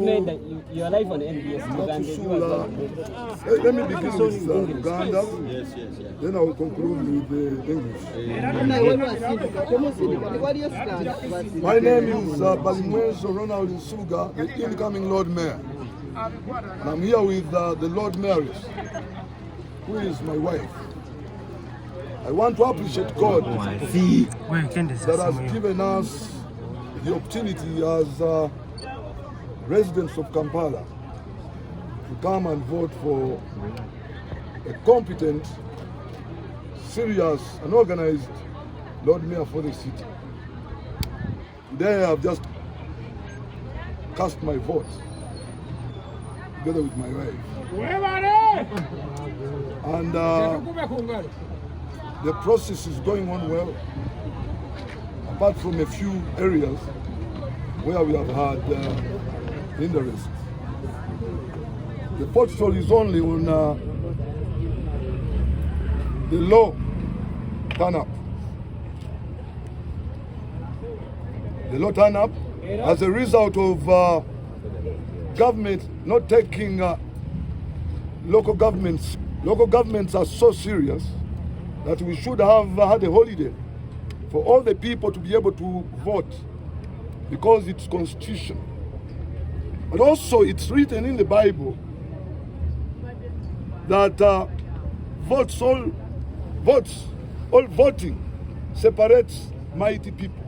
made your life on NBS Uganda. Let me begin with Uganda. Yes. Then I will conclude with English. My name is Balimwezo Ronald in Suga, the incoming Lord Mayor. And I'm here with the Lord Mayoress, who is my wife. I want to appreciate God that has given us the opportunity as residents of Kampala to come and vote for a competent, serious and organized Lord Mayor for the city. Today I have just cast my vote together with my wife. And the process is going on well, apart from a few areas where we have had hindrance. The potential is only on the low turn-up. The low turn-up as a result of government not taking local governments. Local governments are so serious that we should have had a holiday for all the people to be able to vote because it's constitution. But also it's written in the Bible that all voting separates mighty people.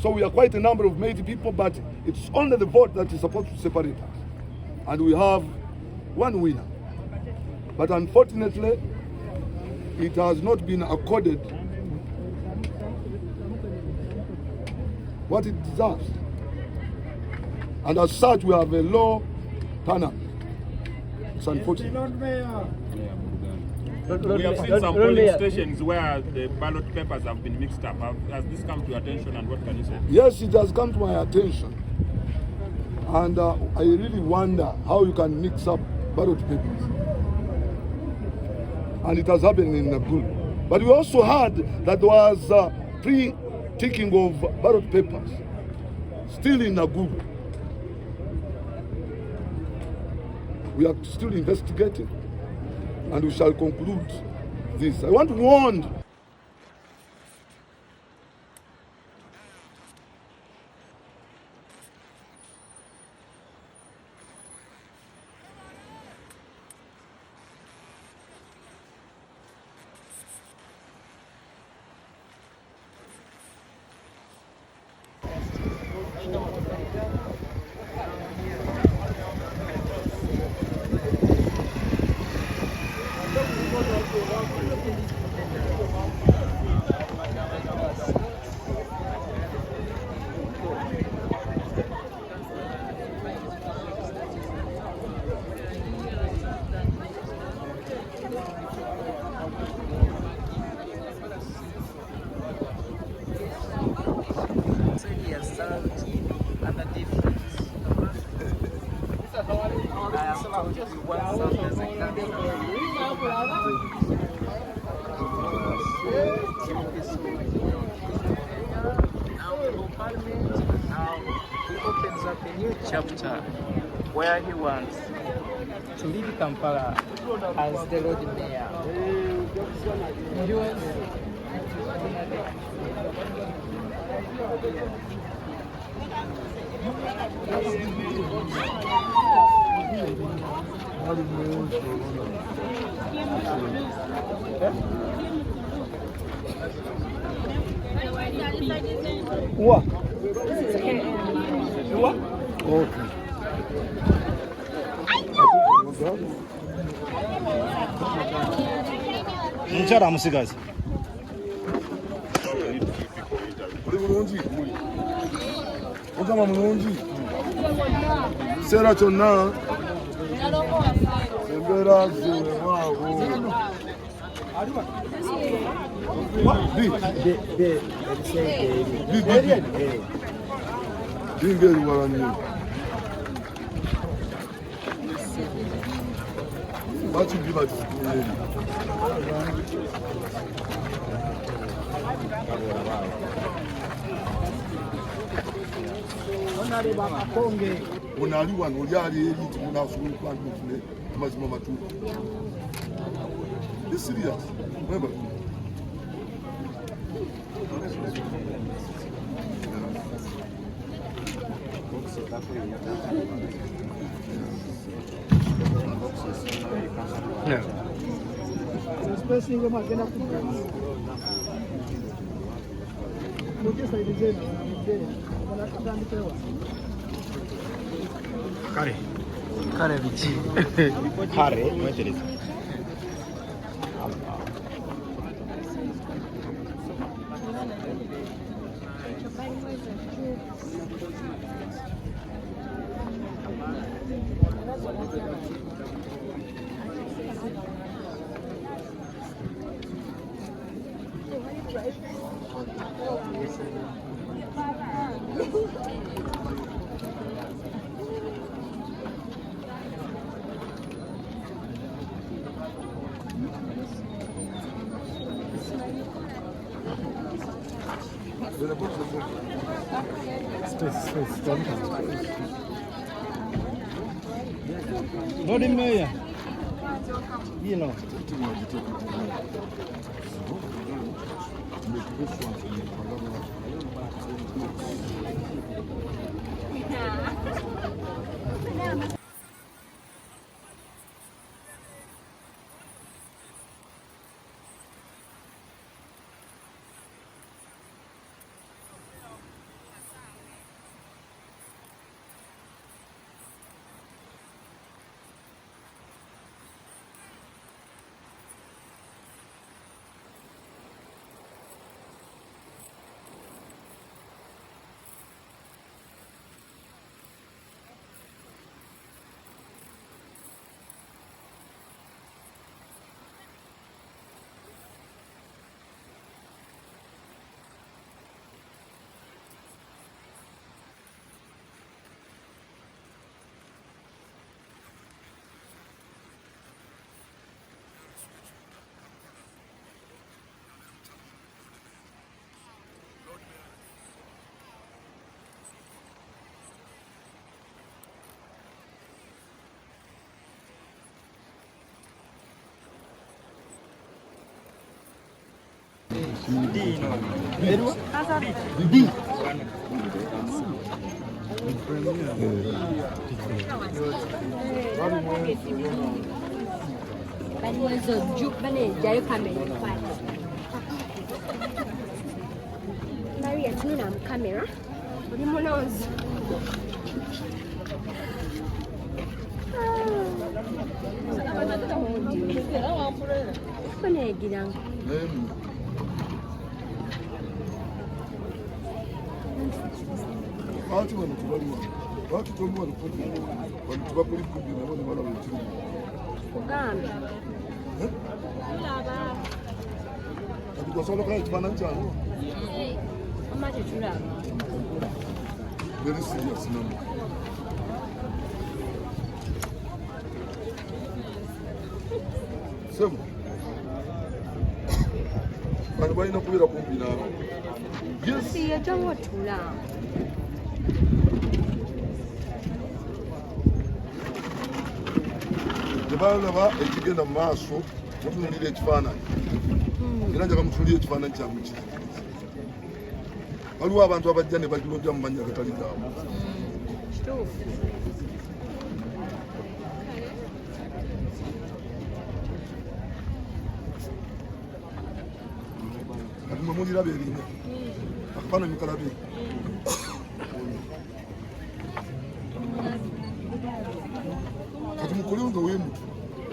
So we are quite a number of mighty people, but it's only the vote that is supposed to separate us. And we have one winner. But unfortunately, it has not been accorded what it deserves. And as such, we have a low turnout. It's unfortunate. We have seen some polling stations where the ballot papers have been mixed up. Has this come to your attention, and what can you say? Yes, it has come to my attention. And I really wonder how you can mix up ballot papers. And it has happened in Nakuru. But we also heard that there was pre-ticking of ballot papers still in Nakuru. We are still investigating, and we shall conclude this. I want to warn chapter where he wants to lead Kampala as the Lord Mayor. What? Okay. Nchara musigazi. Ogama mulungi. Sera kyonna. Embera z'ewaawo. Bingeri walani. What you give us? Onali wano oli ali eri nti munasobola okuba nti mufune amazima matuufu. Be serious. Remember. Yeah. Kare. Kare bichi. Kare, mwetereza. Lord Mayor, you know. Balimwezo juk bane jayo kamera kwani. Maria tununa kamera. Uri munozi. Kone gidangu. Watu wanakubaliwa. Watu kwa mwana wanatuba kuli kumbi na wale wala wetini. Ugambi. Ulaba. Kwa solo kaya kifana nchano. Amaje tulaba. Very serious number. Sema. Bana bali nakubira kumbi na. Yes. Si ya jango tula. Jabala ekigenda maaso mutunulire ekifaananyi era njaga mutunulire ekifaananyi kyange kiri waliwo abantu abajja ne bagirondya mu mannya gatali gaabwe kati mwe muliraba erinnya akafaananyi kalabe kati mukulunga w'emutu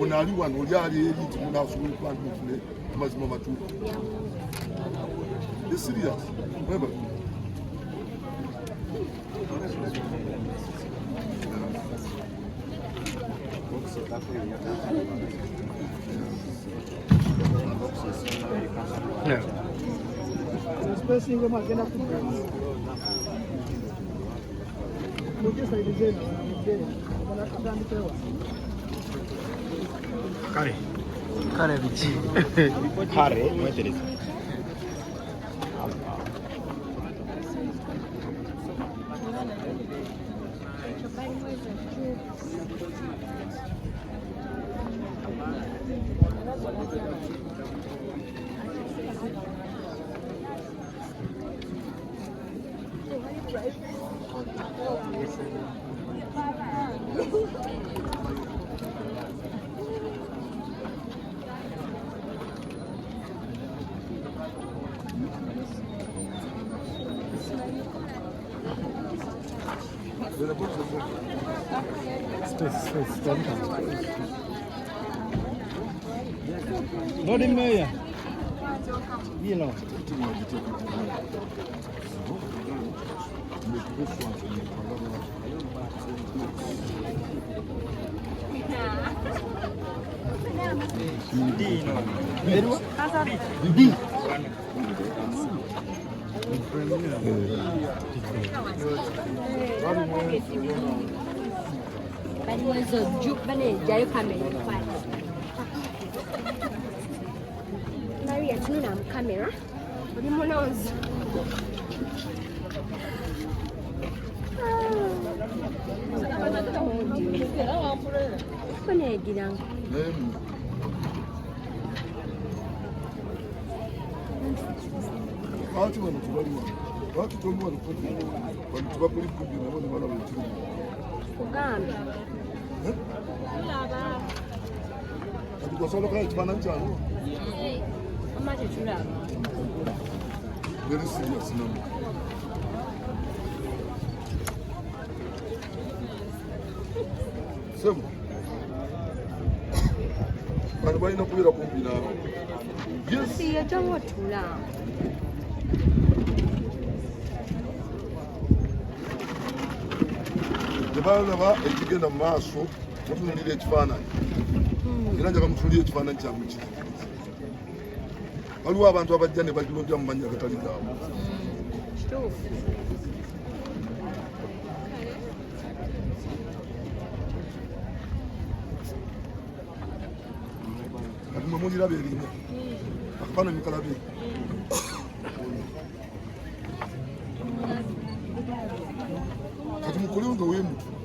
ono ali wano oli ali eri nti munasobola okuba nti mufune amazima matuufu. Be serious. Remember. Yeah. Kare. Kare bichi. Kare, mwetereza. Lord Mayor. You know. Balimwezo juk bane jayo kamera kwat. Maria tununa mu kamera. Oli munozi. Kone giranga. Ati bano tubaliwa. Watu tolwa lukundi. Bano tubakuli kundi nabo ne bala butulu. Kugamba. Tulaba. Ati kwasola kaya kifaananyi kyange. Amaze tulaba. Very serious number. Sebo. Bano balina kubeera kumpi naawe. Yes. Si yajawo tulaba. Tebalaba ekigenda mu maaso mutunulira ekifaananyi. Era njaga mutunulira ekifaananyi kyange kiri. Waliwo abantu abajja ne bagirondya mu mannya agatali gaabwe. Kati mwe muliraba erimu. Akafaananyi kalabe. Kati mukolewo nga weemutu.